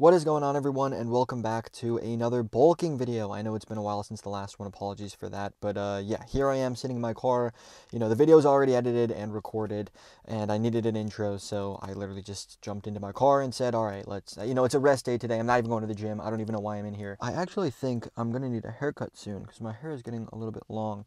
What is going on, everyone, and welcome back to another bulking video. I know it's been a while since the last one, apologies for that, but yeah, here I am sitting in my car. You know, the video's already edited and recorded, and I needed an intro, so I literally just jumped into my car and said, all right, let's, it's a rest day today. I'm not even going to the gym. I don't even know why I'm in here. I actually think I'm gonna need a haircut soon, because my hair is getting a little bit long.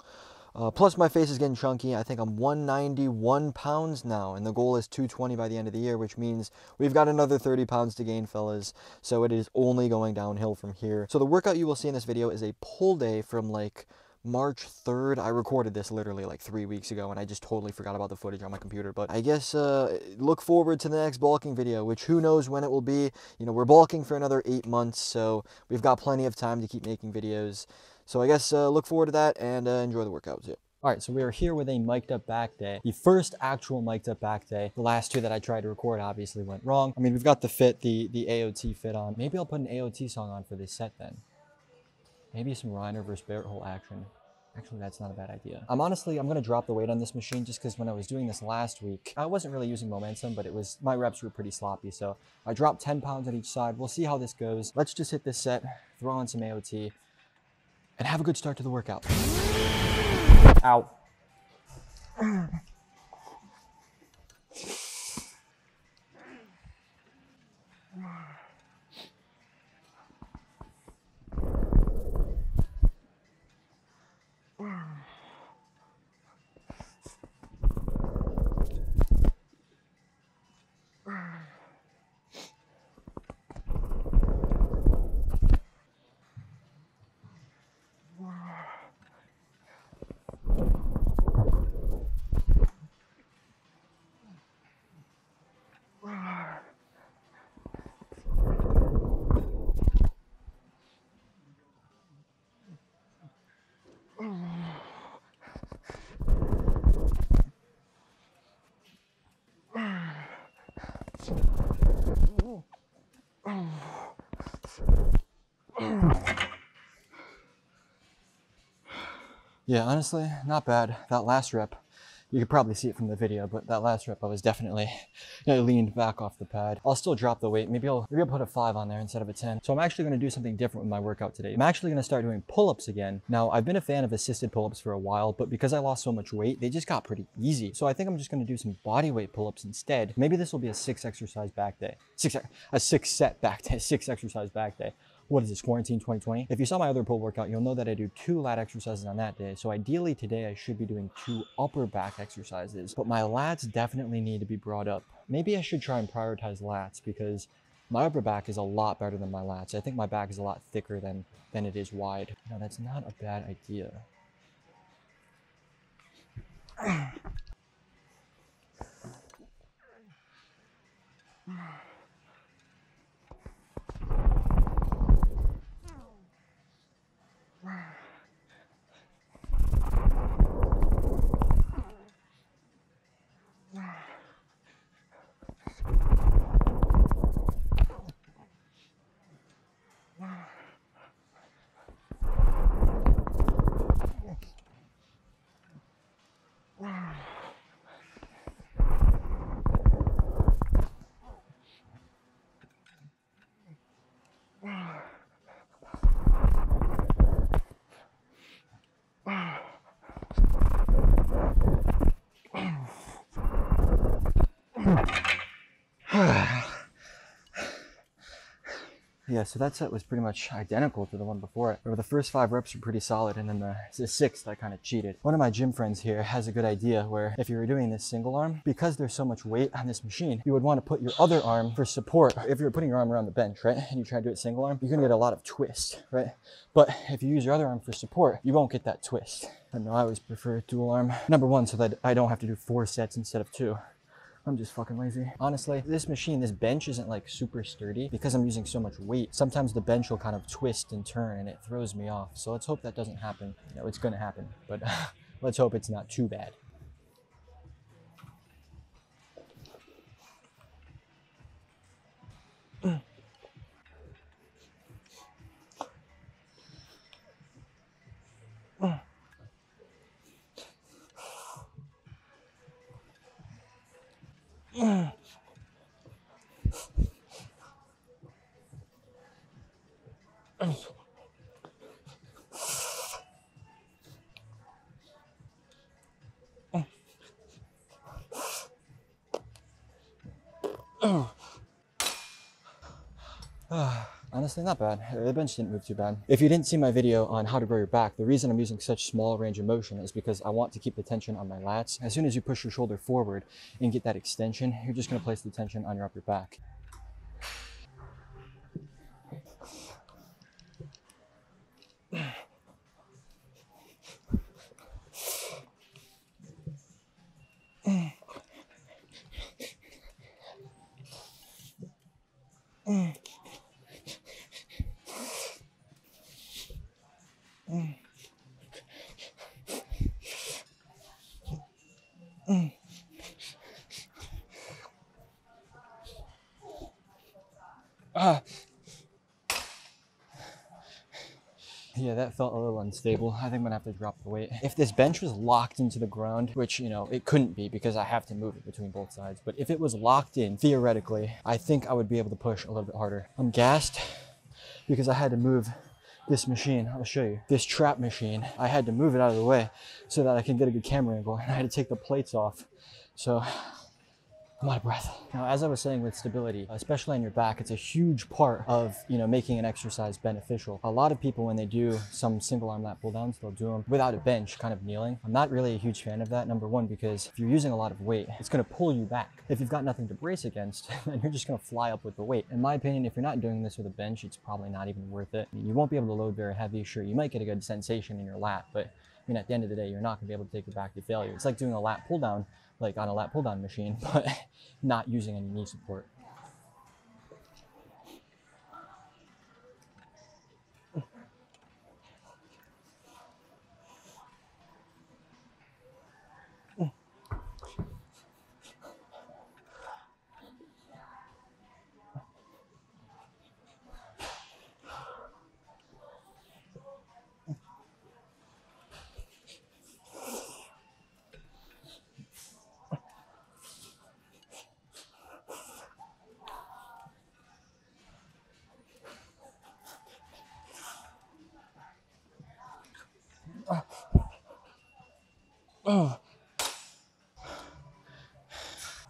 Plus, my face is getting chunky. I think I'm 191 pounds now, and the goal is 220 by the end of the year, which means we've got another 30 pounds to gain, fellas. So it is only going downhill from here. So the workout you will see in this video is a pull day from like March 3rd. I recorded this literally like 3 weeks ago, and I just totally forgot about the footage on my computer. But I guess look forward to the next bulking video, which who knows when it will be. You know, we're bulking for another 8 months, so we've got plenty of time to keep making videos. So I guess look forward to that and enjoy the workouts. Yeah. All right, so we are here with a mic'd up back day. The first actual mic'd up back day. The last two that I tried to record obviously went wrong. I mean, we've got the fit, the AOT fit on. Maybe I'll put an AOT song on for this set then. Maybe some Reiner versus Barrett hole action. Actually, that's not a bad idea. I'm gonna drop the weight on this machine just because when I was doing this last week, I wasn't really using momentum, but my reps were pretty sloppy. So I dropped 10 pounds on each side. We'll see how this goes. Let's just hit this set, throw on some AOT, and have a good start to the workout. Ow. Yeah, honestly, not bad. That last rep, you could probably see it from the video, but that last rep I was definitely, I leaned back off the pad. I'll still drop the weight. Maybe I'll put a 5 on there instead of a 10. So I'm actually going to do something different with my workout today. I'm actually going to start doing pull-ups again. Now, I've been a fan of assisted pull-ups for a while, but because I lost so much weight, they just got pretty easy. So I think I'm just going to do some body weight pull-ups instead. Maybe this will be a 6 exercise back day. A 6 set back day, 6 exercise back day. What is this, quarantine 2020? If you saw my other pull workout, you'll know that I do 2 lat exercises on that day. So ideally today I should be doing 2 upper back exercises, but my lats definitely need to be brought up. Maybe I should try and prioritize lats because my upper back is a lot better than my lats. I think my back is a lot thicker than it is wide. No, that's not a bad idea. Yeah, so that set was pretty much identical to the one before it. But the first 5 reps were pretty solid, and then the 6th I kind of cheated. One of my gym friends here has a good idea where if you were doing this single arm, because there's so much weight on this machine, you would want to put your other arm for support. If you're putting your arm around the bench, right, and you try to do it single arm, you're gonna get a lot of twist, right? But if you use your other arm for support, you won't get that twist. I know I always prefer dual arm. Number 1, so that I don't have to do 4 sets instead of 2. I'm just fucking lazy. Honestly, this bench isn't like super sturdy because I'm using so much weight. Sometimes the bench will kind of twist and turn and it throws me off. So let's hope that doesn't happen. You know, it's gonna happen, but let's hope it's not too bad. Honestly, not bad. The bench didn't move too bad. If you didn't see my video on how to grow your back, the reason I'm using such small range of motion is because I want to keep the tension on my lats. As soon as you push your shoulder forward and get that extension, you're just gonna place the tension on your upper back. Yeah, that felt a little unstable. I think I'm gonna have to drop the weight. If this bench was locked into the ground, which, you know, it couldn't be because I have to move it between both sides, but if it was locked in, theoretically, I think I would be able to push a little bit harder. I'm gassed because I had to move this machine. I'll show you. This trap machine, I had to move it out of the way so that I can get a good camera angle, and I had to take the plates off. So I'm out of breath. Now, as I was saying with stability, especially on your back, it's a huge part of, you know, making an exercise beneficial. A lot of people, when they do some single arm lat pull downs, they'll do them without a bench, kind of kneeling. I'm not really a huge fan of that. Number one, because if you're using a lot of weight, it's gonna pull you back. If you've got nothing to brace against, then you're just gonna fly up with the weight. In my opinion, if you're not doing this with a bench, it's probably not even worth it. I mean, you won't be able to load very heavy. Sure, you might get a good sensation in your lat, but I mean, at the end of the day, you're not gonna be able to take it back to failure. It's like doing a lat pull down, like on a lat pull down machine, but not using any knee support.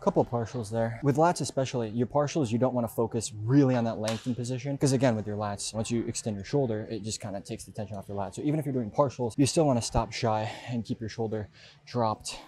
Couple partials there. With lats especially, your partials, you don't want to focus really on that lengthened position, because again, with your lats, once you extend your shoulder, it just kind of takes the tension off your lats. So even if you're doing partials, you still want to stop shy and keep your shoulder dropped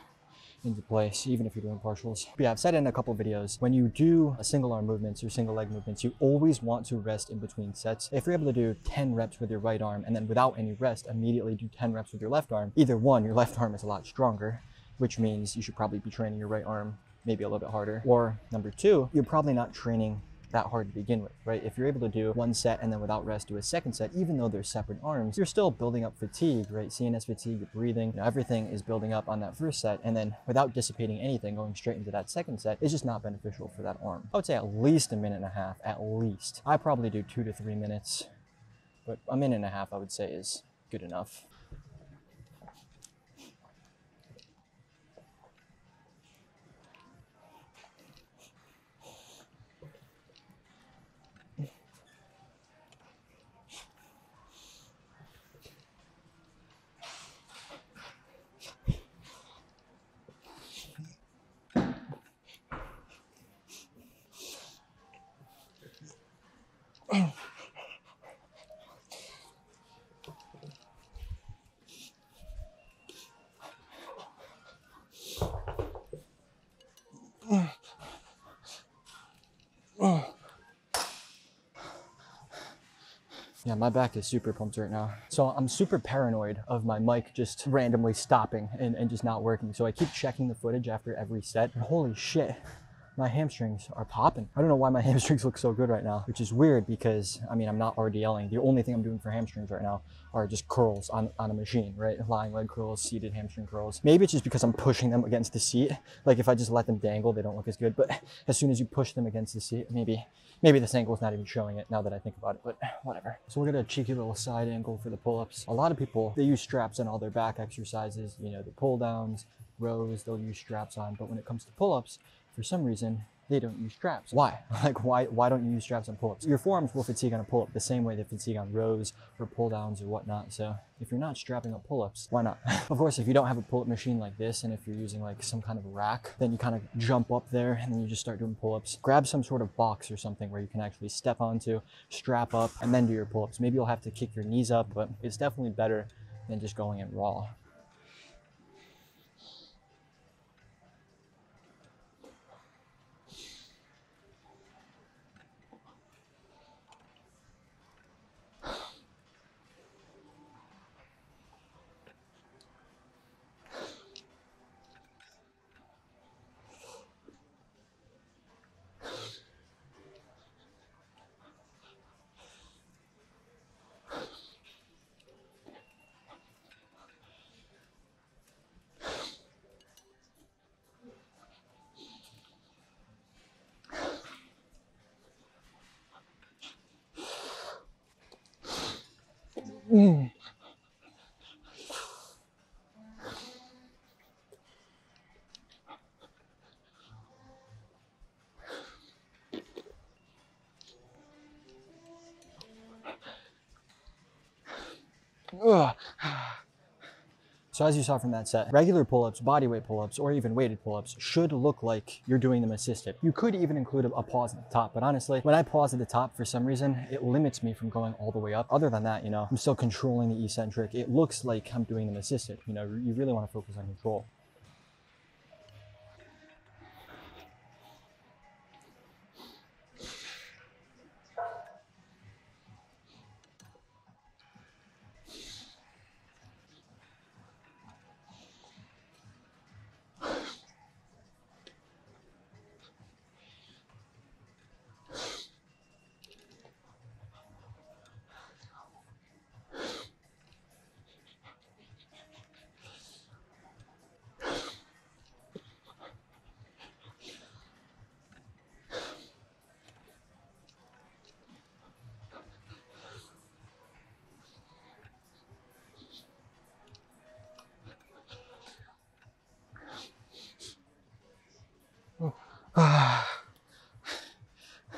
into place, even if you're doing partials. But yeah, I've said it in a couple videos, when you do a single arm movements or single leg movements, you always want to rest in between sets. If you're able to do 10 reps with your right arm and then without any rest, immediately do 10 reps with your left arm, either one, your left arm is a lot stronger, which means you should probably be training your right arm maybe a little bit harder. Or number two, you're probably not training that hard to begin with, right? If you're able to do one set and then without rest do a second set, even though they're separate arms, you're still building up fatigue, right? CNS fatigue, your breathing, you know, everything is building up on that first set, and then without dissipating anything, going straight into that second set is just not beneficial for that arm. I would say at least a minute and a half, at least. I probably do 2 to 3 minutes, but a minute and a half I would say is good enough. Yeah, my back is super pumped right now. So I'm super paranoid of my mic just randomly stopping and just not working. So I keep checking the footage after every set. And holy shit, my hamstrings are popping. I don't know why my hamstrings look so good right now, which is weird because, I mean, I'm not RDLing. The only thing I'm doing for hamstrings right now are just curls on a machine, right? Lying leg curls, seated hamstring curls. Maybe it's just because I'm pushing them against the seat. Like if I just let them dangle, they don't look as good. But as soon as you push them against the seat, maybe this angle is not even showing it now that I think about it, but whatever. So we're gonna cheeky little side angle for the pull-ups. A lot of people, they use straps on all their back exercises, you know, the pull downs, rows, they'll use straps on, but when it comes to pull-ups, for some reason, they don't use straps. Why? Like, why don't you use straps on pull-ups? Your forearms will fatigue on a pull-up the same way they fatigue on rows or pull-downs or whatnot. So if you're not strapping up pull-ups, why not? Of course, if you don't have a pull-up machine like this, and if you're using like some kind of rack, then you kind of jump up there and then you just start doing pull-ups. Grab some sort of box or something where you can actually step onto, strap up, and then do your pull-ups. Maybe you'll have to kick your knees up, but it's definitely better than just going in raw. Ugh. So as you saw from that set, regular pull-ups, bodyweight pull-ups, or even weighted pull-ups should look like you're doing them assisted. You could even include a pause at the top, but honestly, when I pause at the top, for some reason, it limits me from going all the way up. Other than that, you know, I'm still controlling the eccentric. It looks like I'm doing them assisted. You know, you really want to focus on control.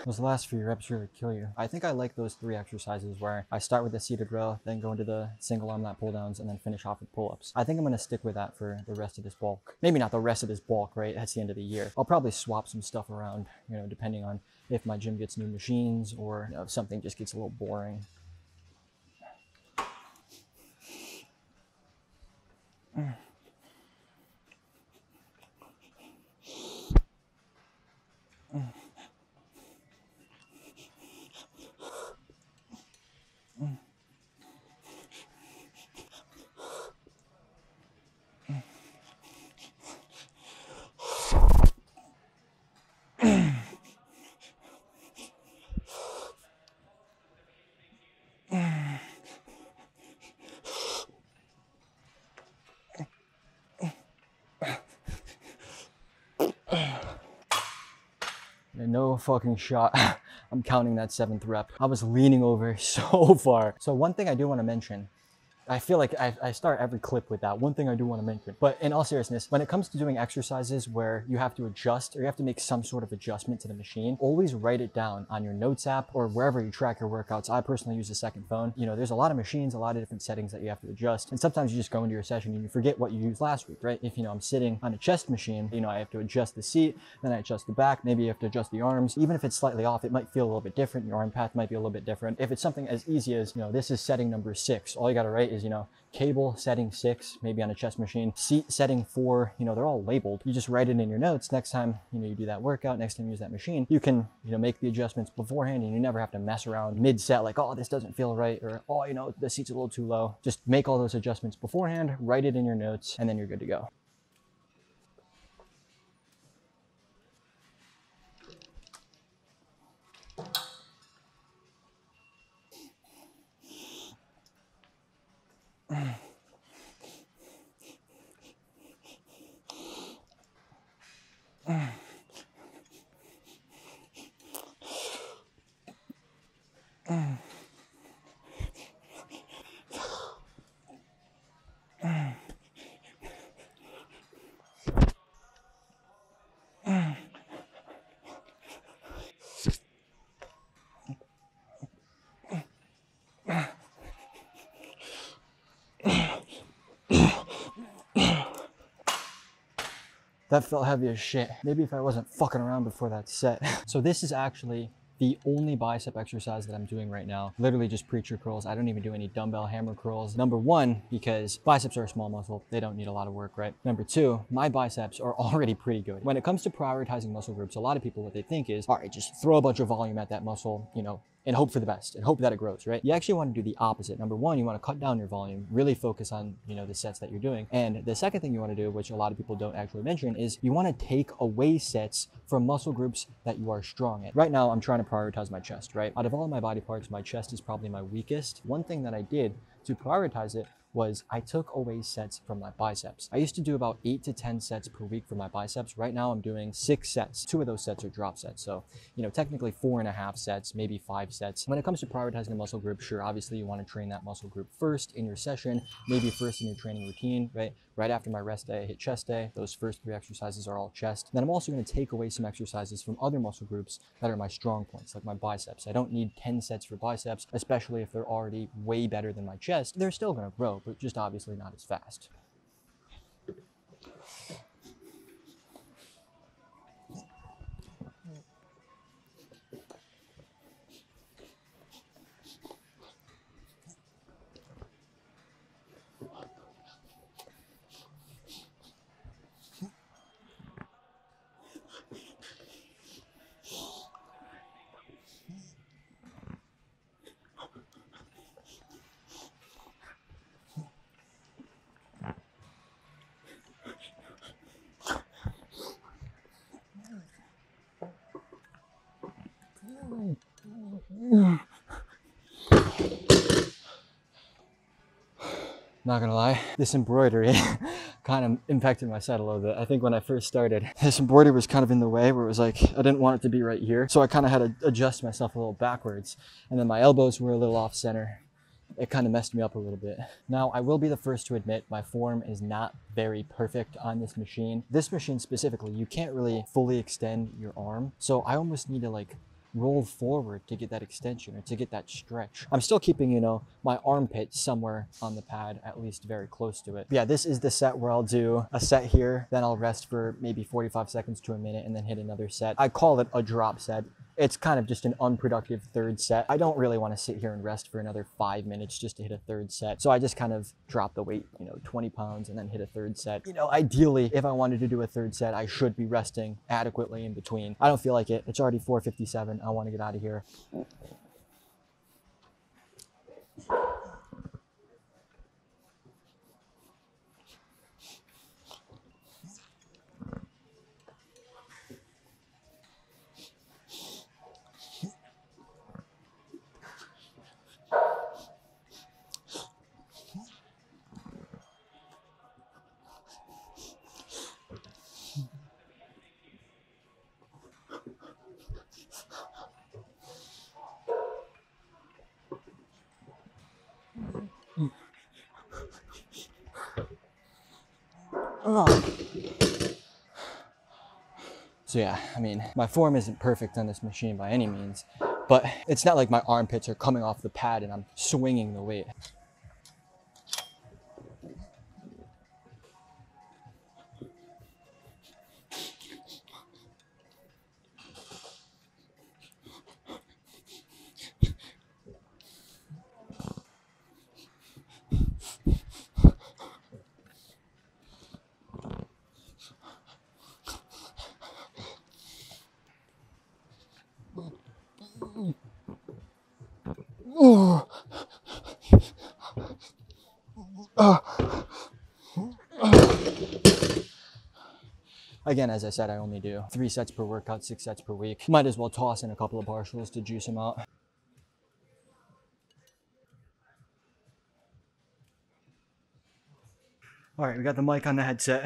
Those last few reps really kill you. I think I like those 3 exercises where I start with the seated row, then go into the single arm lat pull downs, and then finish off with pull-ups. I think I'm gonna stick with that for the rest of this bulk. Maybe not the rest of this bulk, right? That's the end of the year. I'll probably swap some stuff around, you know, depending on if my gym gets new machines or, you know, if something just gets a little boring. No fucking shot. I'm counting that 7th rep. I was leaning over so far. So one thing I do want to mention, I feel like I start every clip with that. One thing I do want to mention, but in all seriousness, when it comes to doing exercises where you have to adjust or you have to make some sort of adjustment to the machine, always write it down on your notes app or wherever you track your workouts. I personally use a second phone. You know, there's a lot of machines, a lot of different settings that you have to adjust. And sometimes you just go into your session and you forget what you used last week, right? If, you know, I'm sitting on a chest machine, you know, I have to adjust the seat, then I adjust the back, maybe you have to adjust the arms. Even if it's slightly off, it might feel a little bit different. Your arm path might be a little bit different. If it's something as easy as, you know, this is setting number 6, all you got to write is, you know, cable setting 6, maybe on a chest machine, seat setting 4, you know, they're all labeled. You just write it in your notes. Next time, you know, you do that workout, next time you use that machine, you can, you know, make the adjustments beforehand and you never have to mess around mid-set like, oh, this doesn't feel right, or, oh, you know, the seat's a little too low. Just make all those adjustments beforehand, write it in your notes, and then you're good to go. That felt heavy as shit. Maybe if I wasn't fucking around before that set. So this is actually the only bicep exercise that I'm doing right now. Literally just preacher curls. I don't even do any dumbbell hammer curls. Number one, because biceps are a small muscle. They don't need a lot of work, right? Number two, my biceps are already pretty good. When it comes to prioritizing muscle groups, a lot of people, what they think is, all right, just throw a bunch of volume at that muscle, you know, and hope for the best and hope that it grows, right? You actually want to do the opposite. Number one, you want to cut down your volume, really focus on, you know, the sets that you're doing. And the second thing you want to do, which a lot of people don't actually mention, is you want to take away sets from muscle groups that you are strong at. Right now, I'm trying to prioritize my chest, right? Out of all my body parts, my chest is probably my weakest. One thing that I did to prioritize it was I took away sets from my biceps. I used to do about 8 to 10 sets per week for my biceps. Right now I'm doing 6 sets. 2 of those sets are drop sets. So, you know, technically 4.5 sets, maybe 5 sets. When it comes to prioritizing a muscle group, sure, obviously you want to train that muscle group first in your session, maybe first in your training routine, right? Right after my rest day, I hit chest day. Those first 3 exercises are all chest. Then I'm also going to take away some exercises from other muscle groups that are my strong points, like my biceps. I don't need 10 sets for biceps, especially if they're already way better than my chest. They're still going to grow, but just obviously not as fast. Not gonna lie, this embroidery kind of impacted my set a little bit. I think when I first started, this embroidery was kind of in the way where it was like, I didn't want it to be right here. So I kind of had to adjust myself a little backwards. And then my elbows were a little off center. It kind of messed me up a little bit. Now, I will be the first to admit my form is not very perfect on this machine. This machine specifically, you can't really fully extend your arm. So I almost need to like roll forward to get that extension or to get that stretch. I'm still keeping, you know, my armpit somewhere on the pad, at least very close to it. But yeah, this is the set where I'll do a set here, then I'll rest for maybe 45 seconds to a minute and then hit another set. I call it a drop set. It's kind of just an unproductive third set. I don't really want to sit here and rest for another 5 minutes just to hit a third set. So I just kind of drop the weight, you know, 20 pounds and then hit a third set. You know, ideally, if I wanted to do a third set, I should be resting adequately in between. I don't feel like it. It's already 4:57. I want to get out of here. So yeah, I mean, my form isn't perfect on this machine by any means, but it's not like my armpits are coming off the pad and I'm swinging the weight. Again, as I said, I only do 3 sets per workout, 6 sets per week. Might as well toss in a couple of partials to juice them out. All right, we got the mic on the headset.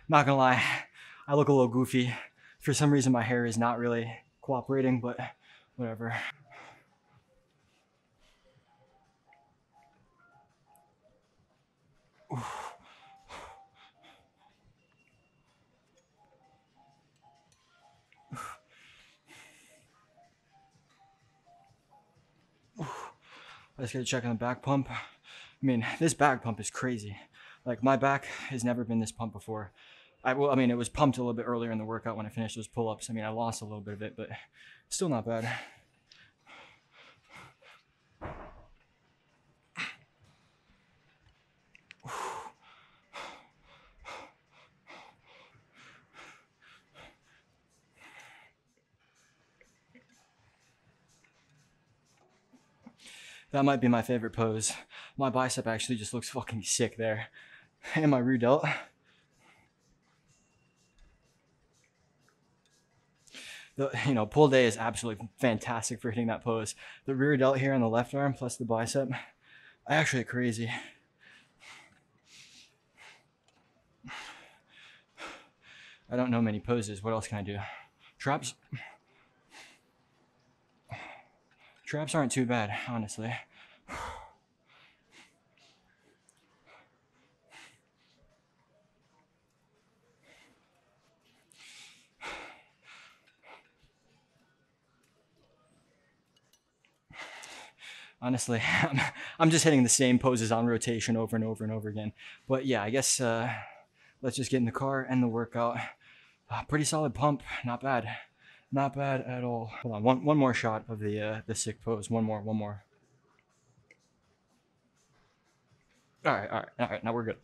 Not gonna lie, I look a little goofy. For some reason, my hair is not really cooperating, but whatever. Let's get a check on the back pump. I mean, this back pump is crazy. Like, my back has never been this pumped before. I mean, it was pumped a little bit earlier in the workout when I finished those pull-ups. I mean, I lost a little bit of it, but still not bad. That might be my favorite pose. My bicep actually just looks fucking sick there. And my rear delt. Pull day is absolutely fantastic for hitting that pose. The rear delt here on the left arm plus the bicep, actually crazy. I don't know many poses. What else can I do? Traps. Traps aren't too bad, honestly. Honestly, I'm just hitting the same poses on rotation over and over and over again. But yeah, I guess let's just get in the car and the workout. Pretty solid pump, not bad. Not bad at all. Hold on, one more shot of the sick pose. One more. All right. Now we're good.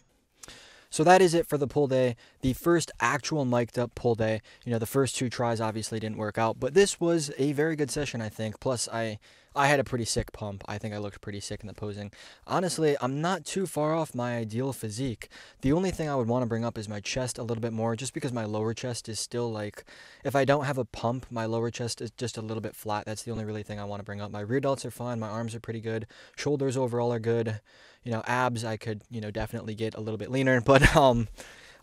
So that is it for the pull day. The first actual mic'd up pull day. The first 2 tries obviously didn't work out, but this was a very good session, I think. Plus, I had a pretty sick pump. I think I looked pretty sick in the posing. Honestly, I'm not too far off my ideal physique. The only thing I would want to bring up is my chest a little bit more, just because my lower chest is still like, if I don't have a pump, my lower chest is just a little bit flat. That's the only really thing I want to bring up. My rear delts are fine. My arms are pretty good. Shoulders overall are good. Abs, I could, definitely get a little bit leaner, but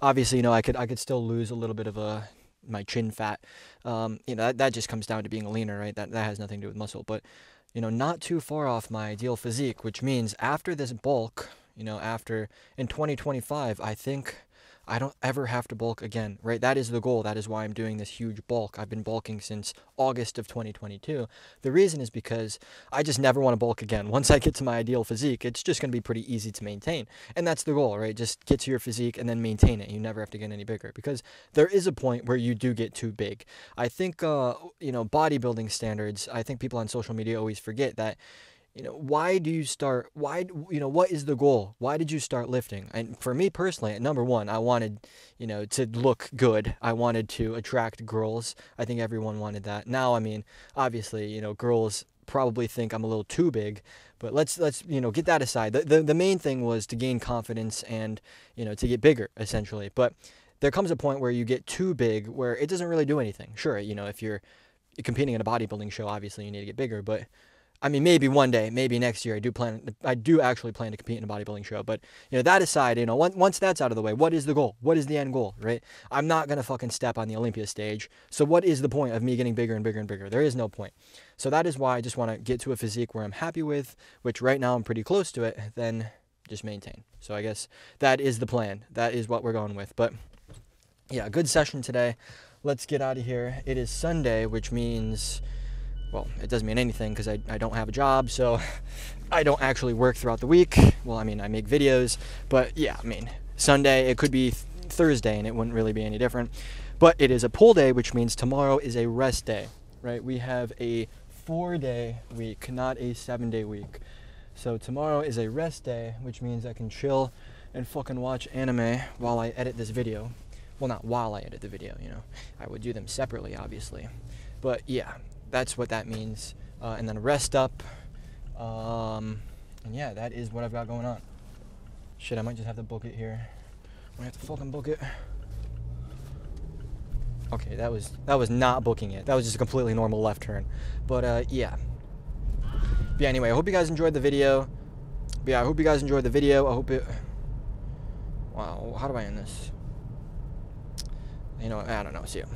obviously, I could still lose a little bit of my chin fat. That just comes down to being leaner, right? That has nothing to do with muscle, but not too far off my ideal physique, which means after this bulk, in 2025, I think I don't ever have to bulk again, right? That is the goal. That is why I'm doing this huge bulk. I've been bulking since August of 2022. The reason is because I just never want to bulk again. Once I get to my ideal physique, it's just going to be pretty easy to maintain. And that's the goal, right? Just get to your physique and then maintain it. You never have to get any bigger, because there is a point where you do get too big. I think, bodybuilding standards, I think people on social media always forget that, why do you start? What is the goal? Why did you start lifting? And for me personally, number one, I wanted, to look good. I wanted to attract girls. I think everyone wanted that. Now, I mean, obviously, girls probably think I'm a little too big, but let's get that aside. The main thing was to gain confidence and, to get bigger, essentially. But there comes a point where you get too big, where it doesn't really do anything. Sure, if you're competing in a bodybuilding show, obviously you need to get bigger, but I mean, maybe one day, maybe next year, I do actually plan to compete in a bodybuilding show. But, that aside, once that's out of the way, what is the goal? What is the end goal, right? I'm not going to fucking step on the Olympia stage. So what is the point of me getting bigger and bigger and bigger? There is no point. So that is why I just want to get to a physique where I'm happy with, which right now I'm pretty close to it, then just maintain. So I guess that is the plan. That is what we're going with. But yeah, good session today. Let's get out of here. It is Sunday, which means, well, it doesn't mean anything because I don't have a job, so I don't actually work throughout the week. Well, I mean, I make videos, but yeah, I mean, Sunday, it could be Thursday, and it wouldn't really be any different. But it is a pull day, which means tomorrow is a rest day, right? We have a 4-day week, not a 7-day week. So tomorrow is a rest day, which means I can chill and fucking watch anime while I edit this video. Well, not while I edit the video, I would do them separately, obviously. But yeah, that's what that means. And then rest up. And yeah, that is what I've got going on. Shit, I might just have to book it here. I might have to fucking book it. Okay, that was not booking it. That was just a completely normal left turn. But yeah. But yeah, anyway, I hope you guys enjoyed the video. I hope it... Wow, how do I end this? I don't know. See you.